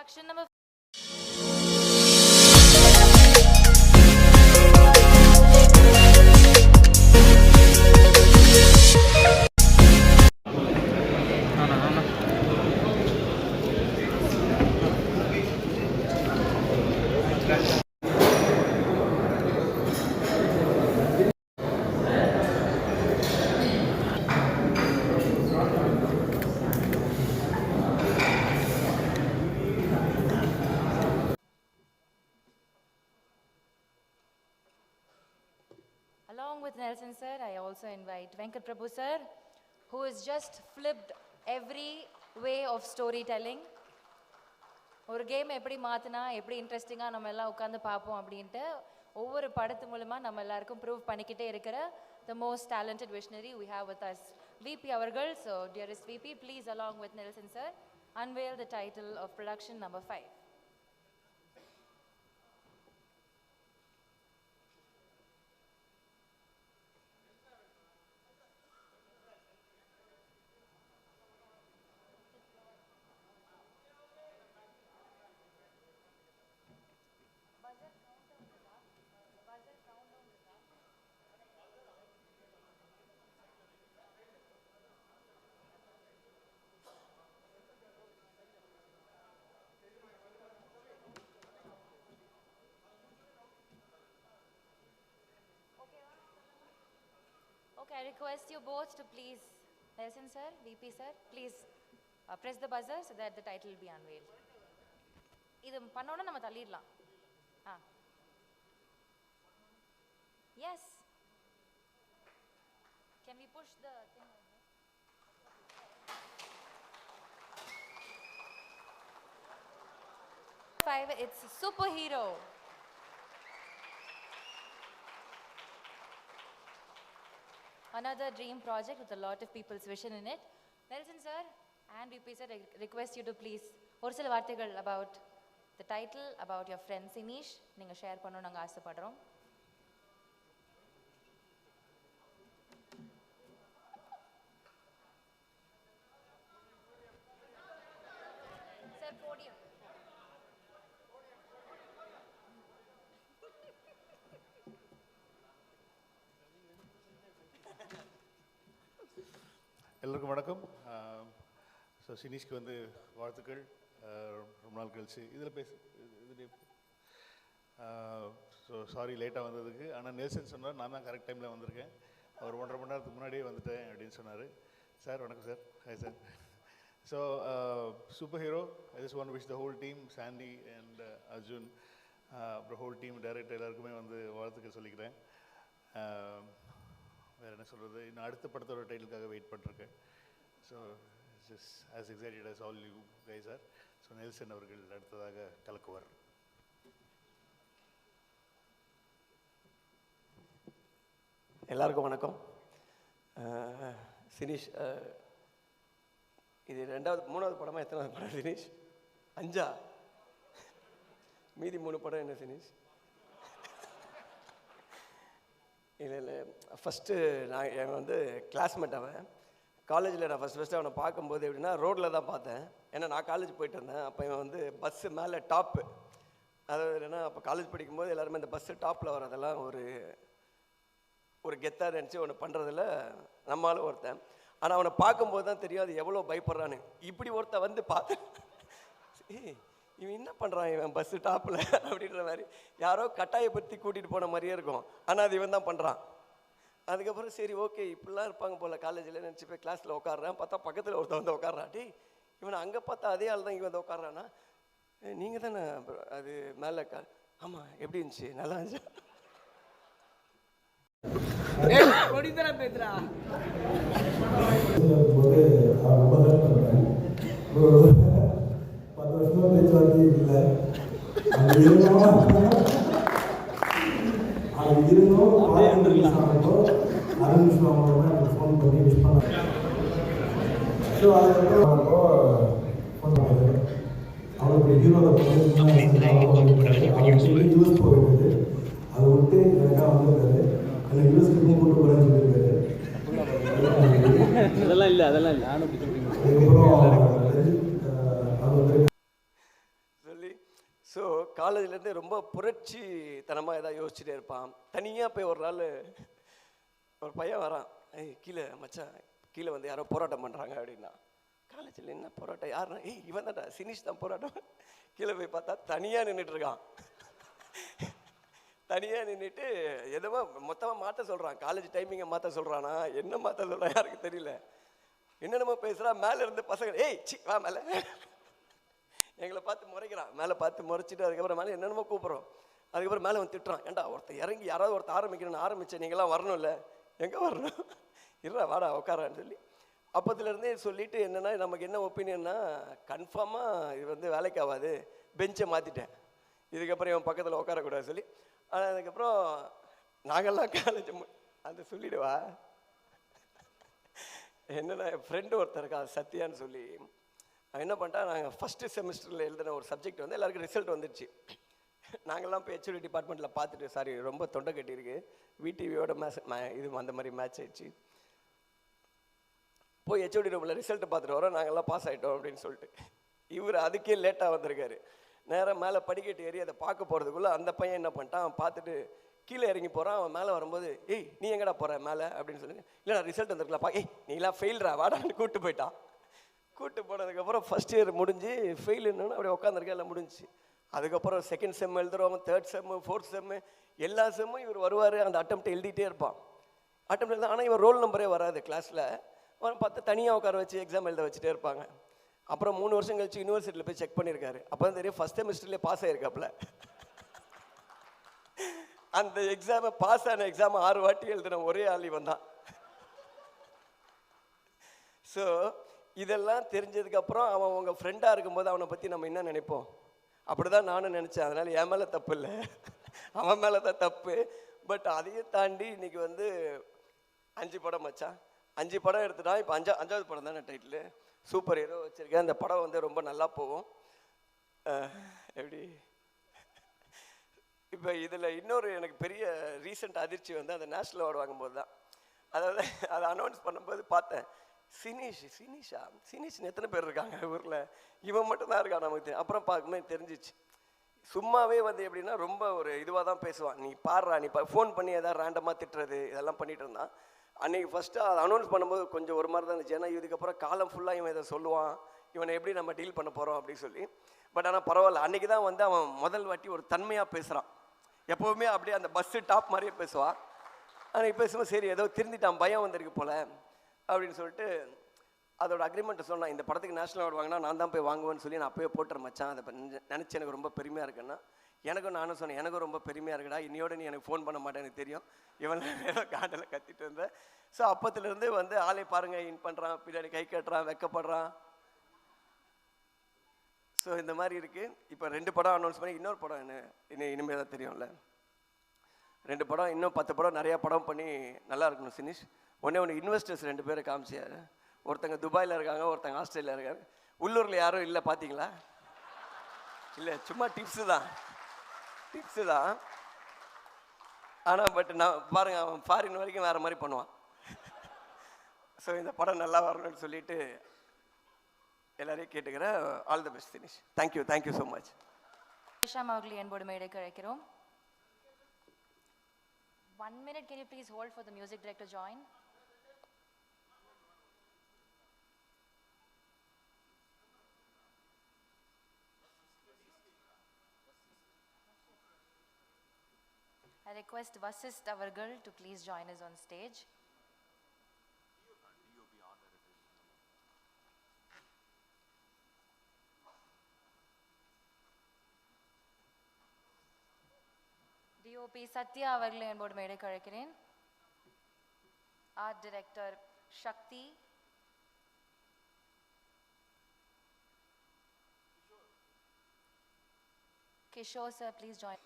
Production number along with Nelson sir, I also invite Venkat Prabhu sir, who has just flipped every way of storytelling. ஒரு game எப்படி மாற்றினா எப்படி இன்ட்ரெஸ்டிங்காக நம்ம எல்லாம் உட்காந்து பார்ப்போம் அப்படின்ட்டு ஒவ்வொரு படத்து மூலமாக நம்ம எல்லாருக்கும் ப்ரூவ் பண்ணிக்கிட்டே இருக்கிற the most talented visionary we have with us, VP அவர்கள். So dearest VP, please along with Nelson sir, unveil the title of production number 5. Okay, I request you both to please, Nelson sir, VP sir, please press the buzzer so that the title will be unveiled. இது பண்ணோன்னா நம்ம தள்ளிடலாம். Yes. Can we push the thing over? Five, it's Superhero. Another dream project with a lot of people's vision in it. Nelson sir and VP sir, I request you to please ஒரு சில வார்த்தைகள் about the title, about your friend Sinish நீங்க share பண்ணனும் நாங்க ஆசைப்படுறோம். Sir podium. எல்லாருக்கும் வணக்கம். So சினிஷ்க்கு வந்து வாழ்த்துக்கள். ரொம்ப நாள் கழிச்சு இதில் இது ஸோ சாரி லேட்டாக வந்ததுக்கு. ஆனால் நெல்சன் சொன்னார் நான் தான் கரெக்ட் டைமில் வந்திருக்கேன். அவர் 1.5 மணி நேரத்துக்கு முன்னாடியே வந்துட்டேன் அப்படின்னு சொன்னார். சார் வணக்கம் sir. Hi sir. So super hero, I just want to wish the whole team, Sandy and Arjun, அப்புறம் ஹோல் டீம் டைரக்டர் எல்லாருக்குமே வந்து வாழ்த்துக்கள் சொல்லிக்கிறேன். வேறு என்ன சொல்கிறது, இன்னும் அடுத்த படத்தோட டைட்டிலுக்காக வெயிட் பண்ணிருக்கேன். So just as excited as all you guys are. So Nelson அவர்கள் அடுத்ததாக கலக்குவார். எல்லாருக்கும் வணக்கம். சினிஷ், இது 3வது படமா? எத்தனாவது படம் சினிஷ்? 5ஆ? மீதி 3 படம் என்ன சினிஷ்? இல்லை ஃபஸ்ட்டு நான் வந்து கிளாஸ்மேட். அவன் காலேஜில் நான் ஃபஸ்ட்டு அவனை பார்க்கும்போது எப்படின்னா ரோட்டில் தான் பார்த்தேன். ஏன்னா நான் காலேஜ் போயிட்டு இருந்தேன். அப்போ இவன் வந்து பஸ்ஸு மேலே டாப்பு, அதாவது என்னென்னா அப்போ காலேஜ் படிக்கும்போது எல்லாருமே இந்த பஸ்ஸு டாப்பில் வரதெல்லாம் ஒரு கெத்தாக நினச்சி ஒன்று பண்ணுறதில்ல நம்மளால ஒருத்தன். ஆனால் அவனை பார்க்கும்போது தான் தெரியும் அது எவ்வளோ பயப்படுறான்னு. இப்படி ஒருத்தன் வந்து பார்த்து இவன் என்ன பண்ணுறான் இவன் பஸ்ஸு டாப்பில் அப்படின்ற மாதிரி யாரோ கட்டாயப்படுத்தி கூட்டிகிட்டு போன மாதிரியே இருக்கும். ஆனால் அது இவன் தான் பண்ணுறான். அதுக்கப்புறம் சரி ஓகே இப்படிலாம் இருப்பாங்க போல் காலேஜில் நினச்சி போய் கிளாஸில் உட்காடுறேன். பார்த்தா பக்கத்தில் ஒருத்தன் வந்து உட்காடுறான். டே இவனை அங்கே பார்த்தா அதே ஆள் தான் இங்கே வந்து உட்காடுறான்னா, நீங்கள் தானே அது மேலே ஆமாம் எப்படி இருந்துச்சு, நல்லா இருந்துச்சு. அவருடைய ஹீரோவை யூஎஸ் போயிருக்குது. அதை விட்டு எனக்காக வந்திருக்காரு. எனக்கு யூஎஸ்க்கு கூட்டு போகிறேன்னு சொல்லியிருக்காரு. அதெல்லாம் இல்லை நானும். அதுக்கப்புறம் காலேஜ்லேருந்து ரொம்ப புரட்சி தனமாக ஏதாவது யோசிச்சுட்டே இருப்பான். தனியாக போய் ஒரு நாள் ஒரு பையன் வரான், ஏய் கீழே மச்சான் கீழே வந்து யாரோ போராட்டம் பண்ணுறாங்க அப்படின்னா. காலேஜில் என்ன போராட்டம், யாருன்னா ஏய் இவன் தான்டா சினிஷ் தான் போராட்டம். கீழே போய் பார்த்தா தனியாக நின்றுட்டு இருக்கான். தனியாக நின்றுட்டு எதுவோ மொத்தமாக மாற்ற சொல்கிறான். காலேஜ் டைமிங்கை மாற்ற சொல்கிறானா என்ன மாற்ற சொல்கிறான் யாருக்கு தெரியல. என்னென்னமோ பேசுகிறான். மேலே இருந்து பசங்க ஏய் சி வா மேலே, எங்களை பார்த்து முறைக்கிறான். மேலே பார்த்து முறைச்சிட்டு அதுக்கப்புறம் மேலே என்னென்னமோ கூப்பிட்றோம். அதுக்கப்புறம் மேலே வந்து திட்டுறான், ஏன்டா ஒருத்தர் இறங்கி யாராவது ஒருத்தர் ஆரம்பிக்கணும்னு ஆரம்பித்தேன், நீங்களாம் வரணும்ல, எங்கே வரணும், இருடா வாடா உட்காரான்னு சொல்லி அப்பத்துலேருந்தே சொல்லிவிட்டு என்னென்னா நமக்கு என்ன ஒப்பீனியன்னா கன்ஃபார்மாக இது வந்து வேலைக்கு ஆகாது, பெஞ்சை மாற்றிட்டேன், இதுக்கப்புறம் இவன் பக்கத்தில் உட்காரக்கூடாது சொல்லி. ஆனால் அதுக்கப்புறம் நாங்கள்லாம் காலேஜ் அந்த சொல்லிவிடுவா என்னென்னா என் ஃப்ரெண்டு ஒருத்தர் இருக்கா சத்யான்னு சொல்லி, அவன் என்ன பண்ணிட்டா, நாங்கள் ஃபஸ்ட்டு செமஸ்டரில் எழுதின ஒரு சப்ஜெக்ட் வந்து எல்லாருக்கும் ரிசல்ட் வந்துடுச்சு. நாங்கள்லாம் போய் ஹெச்ஓடி டிபார்ட்மெண்ட்டில் பார்த்துட்டு, சாரி ரொம்ப தொண்டை கட்டியிருக்கு, விடிவியோட இது அந்த மாதிரி மேட்ச் ஆயிடுச்சு, போய் ஹெச்ஓடி ரூமில் ரிசல்ட்டை பார்த்துட்டு வரோம், நாங்கள்லாம் பாஸ் ஆகிட்டோம் அப்படின்னு சொல்லிட்டு. இவர் அதுக்கே லேட்டாக வந்திருக்காரு. நேராக மேலே படிக்கட்டு ஏறி அதை பார்க்க போகிறதுக்குள்ளே அந்த பையன் என்ன பண்ணிட்டான், அவன் பார்த்துட்டு கீழே இறங்கி போகிறான். அவன் மேலே வரும்போது ஏய் நீ எங்கடா போகிற மேலே அப்படின்னு சொல்லி, இல்லை நான் ரிசல்ட் வந்துருக்கலாம்ப்பா, ஏய் நீலாம் ஃபெயில்ரா வாடான்னு கூப்பிட்டு போயிட்டான். கூப்பிட்டு போனதுக்கப்புறம் ஃபஸ்ட் இயர் முடிஞ்சு ஃபெயில் என்னன்னு அப்படியே உட்காந்துருக்கேன், எல்லாம் முடிஞ்சு. அதுக்கப்புறம் second sem எழுதுறவங்க, third sem, fourth sem, எல்லா செம்மும் இவர் வருவார், அந்த அட்டம்ப்ட் எழுதிட்டே இருப்பான். அட்டம்ப்ட் எழுத ஆனால் இவன் ரோல் நம்பரே வராது கிளாஸில். அவன் பார்த்து தனியாக உட்கார வச்சு எக்ஸாம் எழுத வச்சுட்டே இருப்பாங்க. அப்புறம் 3 வருஷம் கழிச்சு யூனிவர்சிட்டியில் போய் செக் பண்ணியிருக்காரு. அப்போ தான் தெரியும் ஃபஸ்ட் செமஸ்டர்லேயே பாஸ் ஆகிருக்காப்புல. அந்த எக்ஸாமை பாஸ் ஆன எக்ஸாம் 6 வாட்டி எழுதின ஒரே ஆள் இவன் தான். ஸோ இதெல்லாம் தெரிஞ்சதுக்கப்புறம் அவன் உங்கள் ஃப்ரெண்டாக இருக்கும்போது அவனை பற்றி நம்ம என்ன நினைப்போம், அப்படி தான் நானும் நினச்சேன். அதனால் என் மேலே தப்பு இல்லை, அவன் மேலே தான் தப்பு. பட் அதையும் தாண்டி இன்றைக்கி வந்து 5 படம் மச்சான், 5 படம் எடுத்துட்டான். இப்போ 5வது படம் தானே டைட்டில், சூப்பர் ஹீரோ வச்சுருக்கேன். அந்த படம் வந்து ரொம்ப நல்லா போகும். எப்படி இப்போ இதில் இன்னொரு எனக்கு பெரிய ரீசெண்ட் அதிர்ச்சி வந்து அந்த நேஷ்னல் அவார்டு வாங்கும்போது தான். அதாவது அதை அனௌன்ஸ் பண்ணும்போது பார்த்தேன், சினிஷ்னு எத்தனை பேர் இருக்காங்க ஊரில், இவன் மட்டும்தான் இருக்கான் நமக்கு. அப்புறம் பார்க்கும்போது தெரிஞ்சிச்சு, சும்மாவே வந்து எப்படின்னா ரொம்ப ஒரு இதுவாக தான் பேசுவான். நீ பாடுறா, நீ ஃபோன் பண்ணி எதாவது ரேண்டமாக திட்டுறது இதெல்லாம் பண்ணிகிட்டு இருந்தான். அன்றைக்கி ஃபஸ்ட்டு அதை அனௌன்ஸ் பண்ணும்போது கொஞ்சம் ஒரு மாதிரி தான் இருந்துச்சு. ஏன்னா இதுக்கப்புறம் காலம் ஃபுல்லாக இவன் இதை சொல்லுவான், இவனை எப்படி நம்ம டீல் பண்ண போகிறோம் அப்படின்னு சொல்லி. பட் ஆனால் பரவாயில்ல, அன்றைக்கி தான் வந்து அவன் முதல் வாட்டி ஒரு தன்மையாக பேசுகிறான். எப்போவுமே அப்படியே அந்த பஸ்ஸு டாப் மாதிரியே பேசுவான். அன்றைக்கி பேசும்போது சரி ஏதோ திருந்திட்டான், பயம் வந்திருக்கு போல் அப்படின்னு சொல்லிட்டு அதோட அக்ரிமெண்ட்டை சொன்னான். இந்த படத்துக்கு நேஷனல் அவார்டு வாங்கினா நான் தான் போய் வாங்குவேன்னு சொல்லி நான் அப்போயே போட்டுறேன் மச்சான், அதை நினச்சி எனக்கு ரொம்ப பெருமையாக இருக்குன்னா. எனக்கும் நானும் சொன்னேன், எனக்கும் ரொம்ப பெருமையாக இருக்குடா, இன்னையோட நீ எனக்கு ஃபோன் பண்ண மாட்டேன் எனக்கு தெரியும், இவன் ஏதோ காண்டில் கத்திட்டு இருந்தேன். ஸோ அப்பத்துலேருந்து வந்து ஆளை பாருங்கள், இன் பண்ணுறான், பின்னாடி கை கட்டுறான், வெக்கப்படுறான். ஸோ இந்த மாதிரி இருக்குது. இப்போ 2 படம் அனௌன்ஸ் பண்ணி இன்னொரு படம் என்ன இனிமேல் தான் தெரியும்ல. 2 படம், இன்னும் 10 படம், நிறையா படம் பண்ணி நல்லா இருக்கணும் சினிஷ். ஒன்று இன்வெஸ்டர்ஸ் 2 பேரை காமிச்சார். ஒருத்தங்க துபாயில் இருக்காங்க, ஒருத்தங்க ஆஸ்திரேலியா இருக்காங்க. உள்ளூரில் யாரும் இல்லை பார்த்தீங்களா? இல்லை, சும்மா டிப்ஸு தான். ஆனால் பட் நான் பாருங்கள், அவன் ஃபாரின் வரைக்கும் வேறு மாதிரி பண்ணுவான். ஸோ இந்த படம் நல்லா வரணும்னு சொல்லிட்டு எல்லாரையும் கேட்டுக்கிறேன். All the best Dinesh. Thank you so much. Shaam அவர்களை என்போடு மேடைக்கு அழைக்கிறோம். 1 minute, can you please hold for the music director join? I request Vasist Avargal to please join us on stage. DOP Satya அவர்களை என்போடு மேடைக்கு அழைக்கிறேன். Art Director Shakti, Kishore sir, please join.